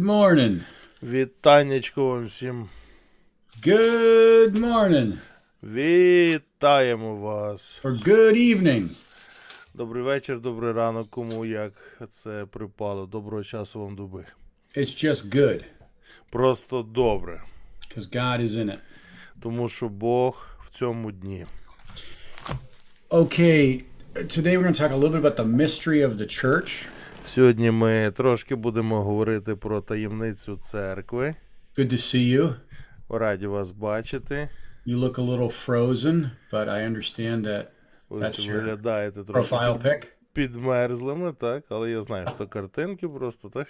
morning. Вітаннячко вам всім. Good morning. Вітаємо вас. Or good evening. Добрий вечір, добрий ранок, кому як це припало. Доброго часу вам доби. It's just good. Просто добре. Because God is in it. Тому що Бог в цьому дні. Okay, today we're going to talk a little bit about the mystery of the church. Сьогодні ми трошки будемо говорити про таємницю церкви. Good to see you. Раді вас бачити. You look a little frozen, but I understand that that's your виглядаєте profile трошки pic. підмерзлими, так? Але я знаю, що картинки просто, так?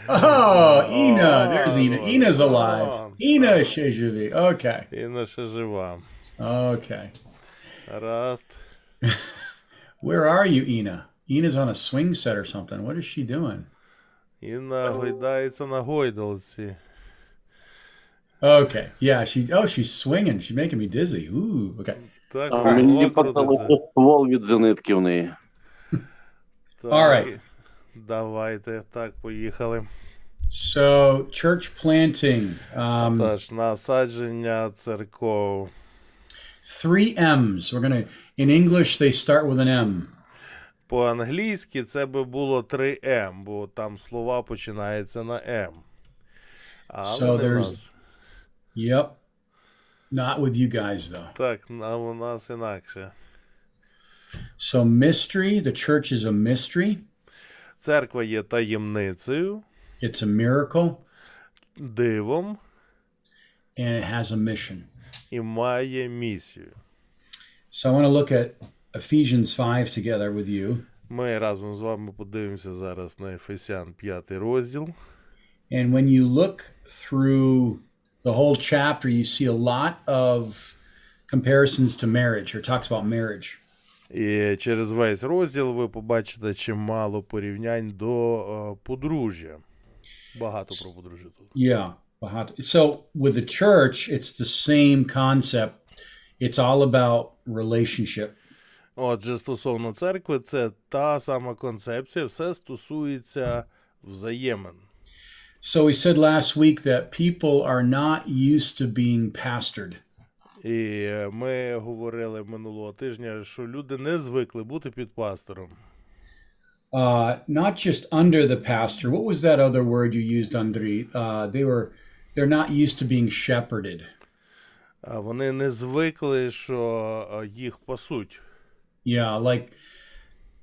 Oh, Ina. There's Ina. Ina's alive. Ina ще живі. Okay. Інна ще жива. Okay. Гаразд. Where are you, Ina? Ina's on a swing set or something. What is she doing? Інна гойдається на гойдалці. Okay. Yeah, she's swinging. She's making me dizzy. Ooh, okay. Так, Мені подалося ствол від зенитки в неї. Так, All right. Давайте, так, поїхали. So, church planting. Тож, насадження церков. 3 M's. We're going to, in English, they start with an M. По-англійськи це би було 3М, бо там слова починаються на М. Але So не в there's- нас. Yep. Not with you guys, though. Так, у нас інакше. So, mystery. The church is a mystery. Церква є таємницею, It's a miracle, дивом and it has a mission. і має місію. So, I want to look at Ephesians 5 together with you. Ми разом з вами подивимося зараз на Ефесян 5 розділ. And when you look through the whole chapter, you see a lot of comparisons to marriage, or talks about marriage. І через весь розділ ви побачите чимало порівнянь до подружжя. Багато про подружжя тут. Yeah. So with the church, it's the same concept. It's all about relationship. Отже, стосовно церкви, це та сама концепція, все стосується взаємин. So we said last week that people are not used to being pastored. І ми говорили минулого тижня, що люди не звикли бути під пастором. Not just under the pastor. What was that other word you used, Andrei? They're not used to being shepherded. Вони не звикли, що їх пасуть. Yeah, like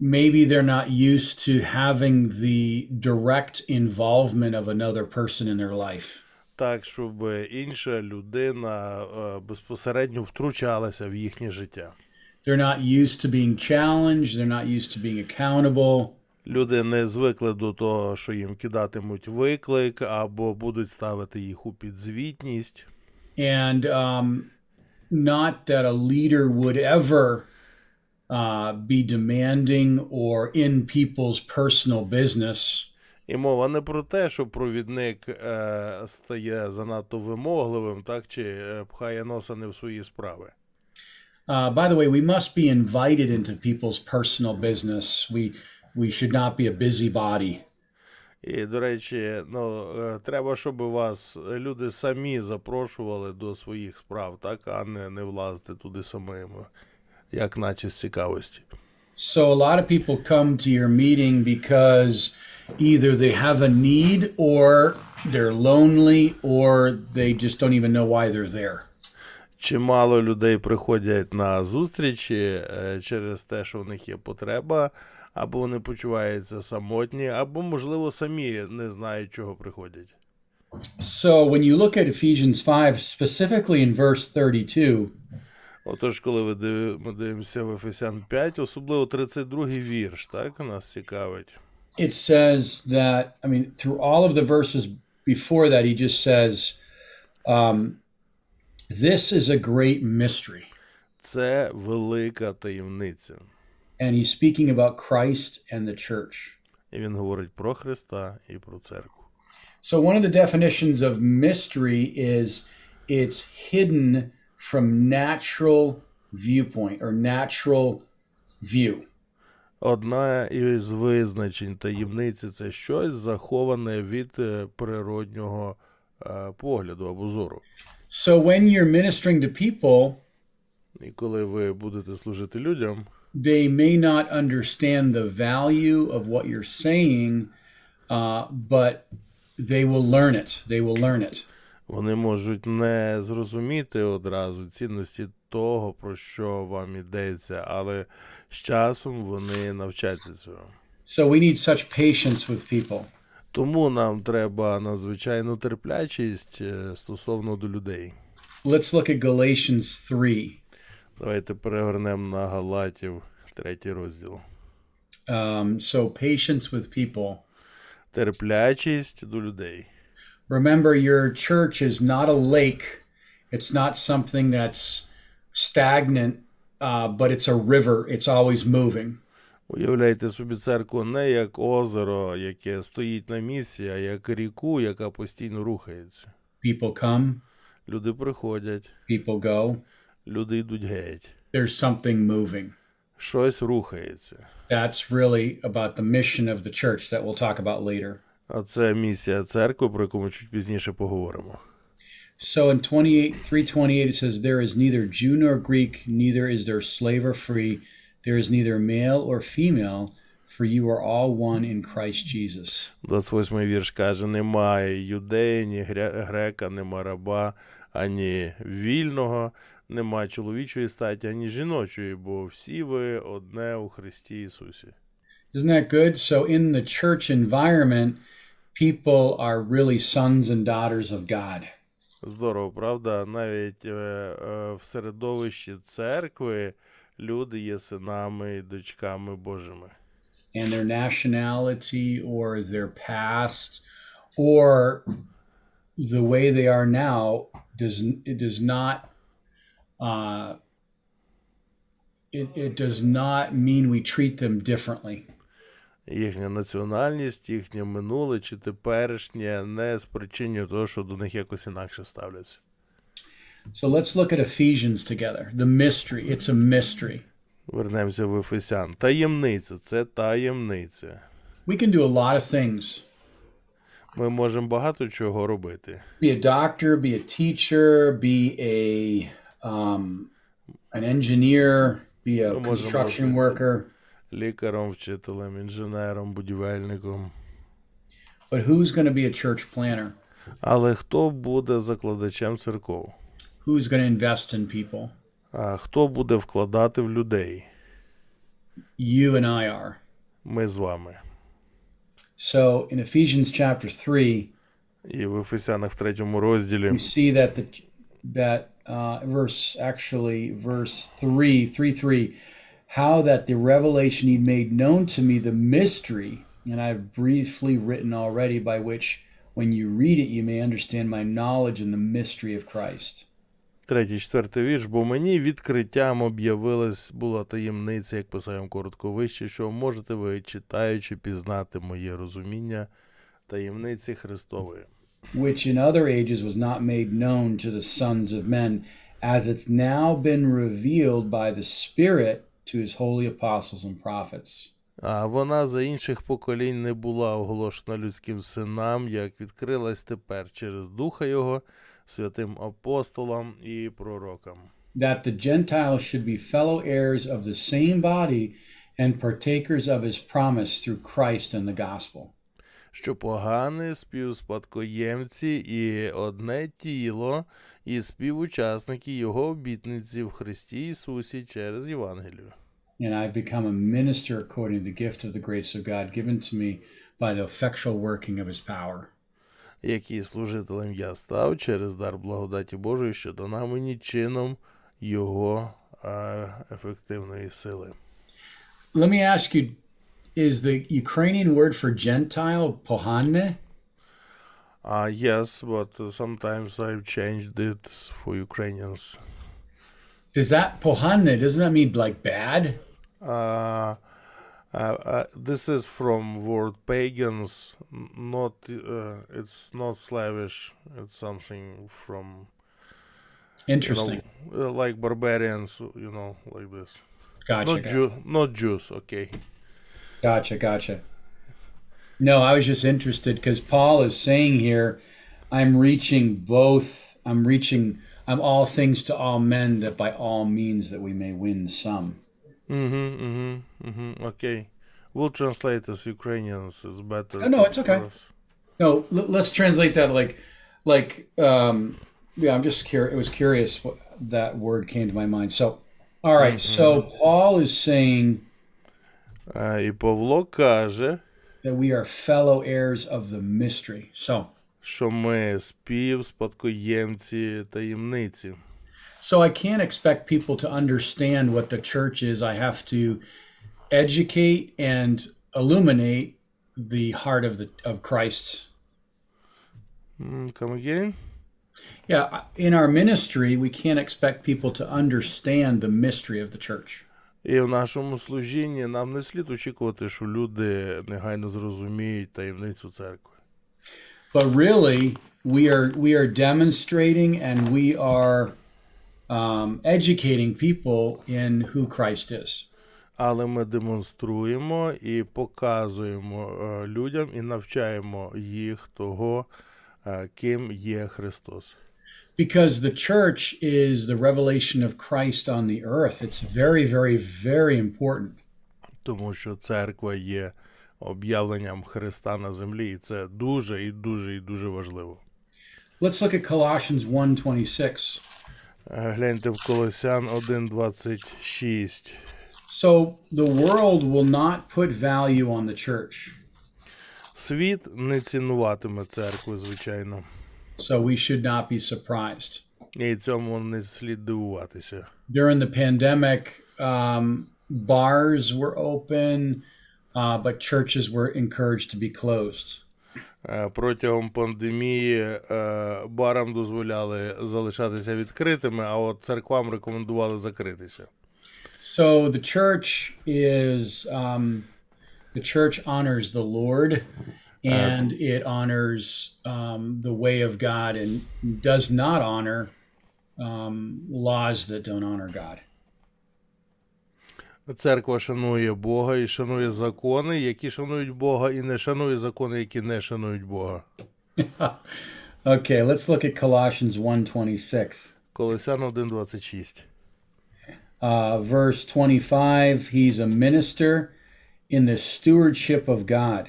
maybe they're not used to having the direct involvement of another person in their life. Так, щоб інша людина безпосередньо втручалася в їхнє життя. They're not used to being challenged. They're not used to being accountable. Люди не звикли до того, що їм кидатимуть виклик або будуть ставити їх у підзвітність. And not that a leader would ever be demanding or in people's personal business. І мова не про те, що провідник стає занадто вимогливим, так, чи пхає носа не в свої справи. By the way, we must be invited into people's personal business. We should not be a busybody. І, до речі, треба, щоб вас люди самі запрошували до своїх справ, так, а не влазити туди самими, як наче з цікавості. So a lot of people come to your meeting because either they have a need or they're lonely or they just don't even know why they're there. Чимало людей приходять на зустрічі через те, що в них є потреба, або вони почуваються самотні, або, можливо, самі не знають, чого приходять. So when you look at Ephesians 5, specifically in verse 32, Отож, коли ми дивимося в Ефесян 5, особливо 32-й вірш, так, нас цікавить. it says that, I mean, through all of the verses before that, he just says, this is a great mystery. Це велика таємниця. And he's speaking about Christ and the church. І він говорить про Христа і про церкву. So one of the definitions of mystery is it's hidden from natural viewpoint or natural view. Одна із визначень таємниці – це щось заховане від природнього погляду або зору. So when you're ministering to people, І коли ви будете служити людям, they may not understand the value of what you're saying, but they will learn it. They will learn it. вони можуть не зрозуміти одразу цінності того, про що вам йдеться, але з часом вони навчаться цього. So we need such patience with people. Тому нам треба надзвичайну терплячість стосовно до людей. Let's look at Galatians 3. Давайте перегорнемо на Галатів, 3 розділ. So patience with people. Терплячість до людей. Remember, your church is not a lake. It's not something that's stagnant, but it's a river. It's always moving. Уявляйте собі церкву не як озеро, яке стоїть на місці, а як ріку, яка постійно рухається. People come, Люди приходять, people go. люди йдуть геть. There's something moving. Щось рухається. That's really about the mission of the church that we'll talk about later. А це місія церкви, про яку ми чуть пізніше поговоримо. So in 3:28 it says, there is neither Jew nor Greek, neither is there slave or free, there is neither male or female, for you are all one in Christ Jesus. 28-й вірш каже, немає юдея, ні грека, нема раба, ані вільного, нема чоловічої статі, ані жіночої, бо всі ви одне у Христі Ісусі. Isn't that good? So in the church environment, people are really sons and daughters of God. Здорово, правда? Навіть в середовищі церкви люди є синами і дочками Божими. And their nationality or their past or the way they are now does not mean we treat them differently. Їхня національність, їхнє минуле чи теперішнє не спричинює того, що до них якось інакше ставляться. So let's look at Ephesians together. The mystery. It's a mystery. Вернемося в Ефесян. Таємниця – це таємниця. We can do a lot of things. Ми можемо багато чого робити. Be a doctor, be a teacher, be an engineer, be a construction worker. Лікарем, вчителем, інженером, будівельником. But who's going to be a church planner? Але хто буде закладачем церков? Who's going to invest in people? А хто буде вкладати в людей? You and I are. Ми з вами. So in Ephesians chapter 3, І в Ефесянах в 3 розділі we see that verse 3, how that the revelation he made known to me the mystery, and I've briefly written already, by which when you read it you may understand my knowledge in the mystery of Christ. 3-4 вірш. Бо мені відкриттям об'явилась була таємниця, як писав я коротко вище, що можете ви, читаючи, пізнати моє розуміння таємниці Христової. Which in other ages was not made known to the sons of men, as it's now been revealed by the Spirit to his holy apostles and prophets. А вона за інших поколінь не була оголошена людським синам, як відкрилась тепер через Духа Його, святим апостолам і пророкам. That the Gentiles should be fellow heirs of the same body and partakers of his promise through Christ and the gospel. Що погани співспадкоємці і одне тіло, і співучасники Його обітниці в Христі Ісусі через Євангелію. And I've become a minister according to the gift of the grace of God given to me by the effectual working of his power. Який служителем я став через дар благодаті Божої, що дана мені чином Його ефективної сили. Let me ask you, is the Ukrainian word for Gentile pohanne? Yes, but sometimes I've changed it for Ukrainians. Does that pohanne, doesn't that mean like bad? This is from word pagans, not it's not Slavish, it's something from Interesting. Like barbarians, like this. Gotcha. Not Jews, okay. Gotcha. No, I was just interested because Paul is saying here, I'm all things to all men, that by all means that we may win some. Okay. We'll translate as Ukrainians. It's better No, it's okay. for us. No, let's translate that yeah, I'm just curious. It was curious what that word came to my mind. So, all right. So Paul is saying І Павло каже, that we are fellow heirs of the mystery. So, що ми співспадкоємці таємниці. so I can't expect people to understand what the church is. I have to educate and illuminate the heart of Christ. Come again? Yeah, in our ministry, we can't expect people to understand the mystery of the church. І в нашому служінні нам не слід очікувати, що люди негайно зрозуміють таємницю церкви. But really, we are demonstrating and we are educating people in who Christ is. Але ми демонструємо і показуємо людям і навчаємо їх того, ким є Христос. Because the church is the revelation of Christ on the earth. It's very, very, very important. Тому що церква є об'явленням Христа на землі, і це дуже і дуже і дуже важливо. Let's look at Colossians 1:26. Гляньте в Колосян 1:26. So the world will not put value on the church. Світ не цінуватиме церкви, звичайно. So we should not be surprised. І цьому не слід дивуватися. During the pandemic, bars were open, but churches were encouraged to be closed. Протягом пандемії барам дозволяли залишатися відкритими, а от церквам рекомендували закритися. So the church honors the Lord, and it honors the way of God, and does not honor laws that don't honor God. Церква шанує Бога і шанує закони, які шанують Бога, і не шанує закони, які не шанують Бога. Okay, let's look at Colossians 1:26. Колосян 1:26. Verse 25, he's a minister in the stewardship of God.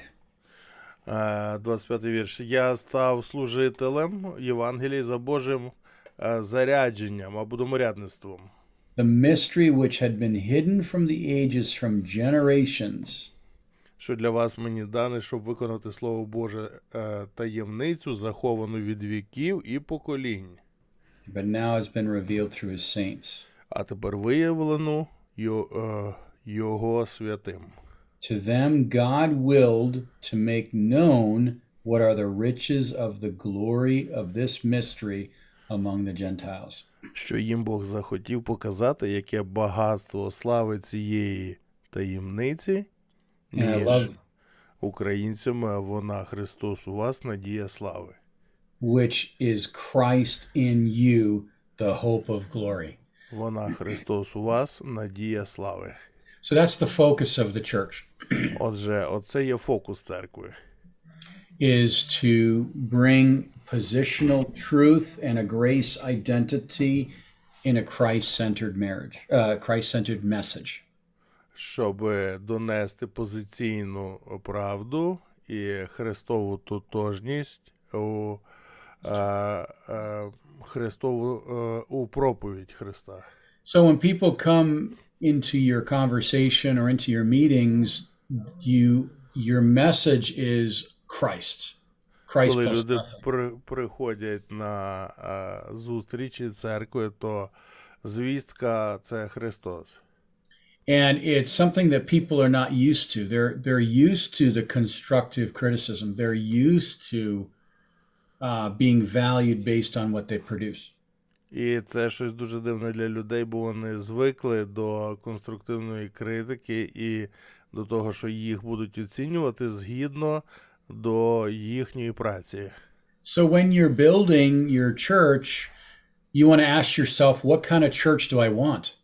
25 вірш. Я став служителем Євангелії за Божим зарядженням або доморядництвом. The mystery which had been hidden from the ages, from generations. Що для вас мені дане, щоб виконати Слово Боже, таємницю, заховану від віків і поколінь. But now has been revealed through his saints. А тепер виявлено Його святим. To them God willed to make known what are the riches of the glory of this mystery among the Gentiles. Що їм Бог захотів показати, яке багатство слави цієї таємниці між українцями, а вона Христос у вас, надія слави. Which is Christ in you, the hope of glory. Вона Христос у вас, надія слави. So that's the focus of the church. Отже, оце є фокус церкви. Is to bring positional truth and a grace identity in a Christ-centered Christ-centered message. Щоб донести позиційну правду і Христову тотожність у проповідь Христа. So when people come into your conversation or into your meetings, your message is Christ. Christ Коли plus люди nothing. приходять на зустрічі церкви, то звістка – це Христос. And it's something that people are not used to. They're used to the constructive criticism. They're used to being valued based on what they produce. І це щось дуже дивне для людей, бо вони звикли до конструктивної критики і до того, що їх будуть оцінювати згідно до їхньої праці. So when you're building your church, you want to ask yourself, what kind of church do I want?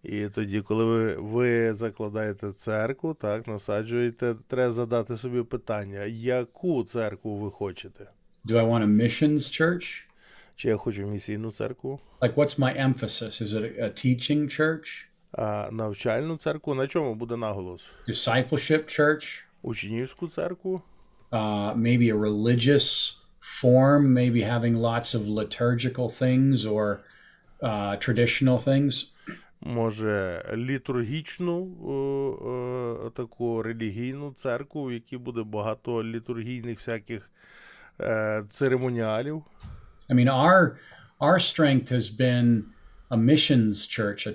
І тоді, коли ви закладаєте церкву, так, насаджуєте, треба задати собі питання, яку церкву ви хочете? Do I want a missions church? Чи я хочу місійну церкву? Like, what's my emphasis? Is it a teaching church? А навчальну церкву? На чому буде наголос? Discipleship church? Учнівську церкву? Maybe a religious form, maybe having lots of liturgical things or traditional things? Може, літургічну, таку релігійну церкву, в якій буде багато літургійних всяких церемоніалів. I mean, our strength has been a missions church, a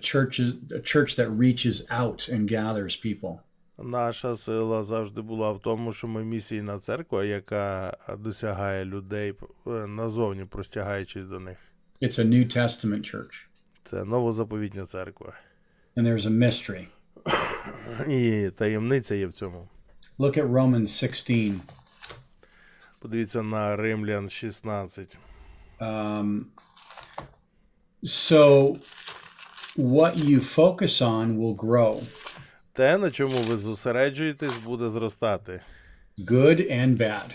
church that reaches out and gathers people. Наша сила завжди була в тому, що ми місійна церква, яка досягає людей назовні, простягаючись до них. It's a New Testament church. Це новозаповітня церква. And there's a mystery. І таємниця є в цьому. Look at Romans 16. Подивіться на Римлян 16. So what you focus on will grow. Те, на чому ви зосереджуєтесь, буде зростати. Good and bad.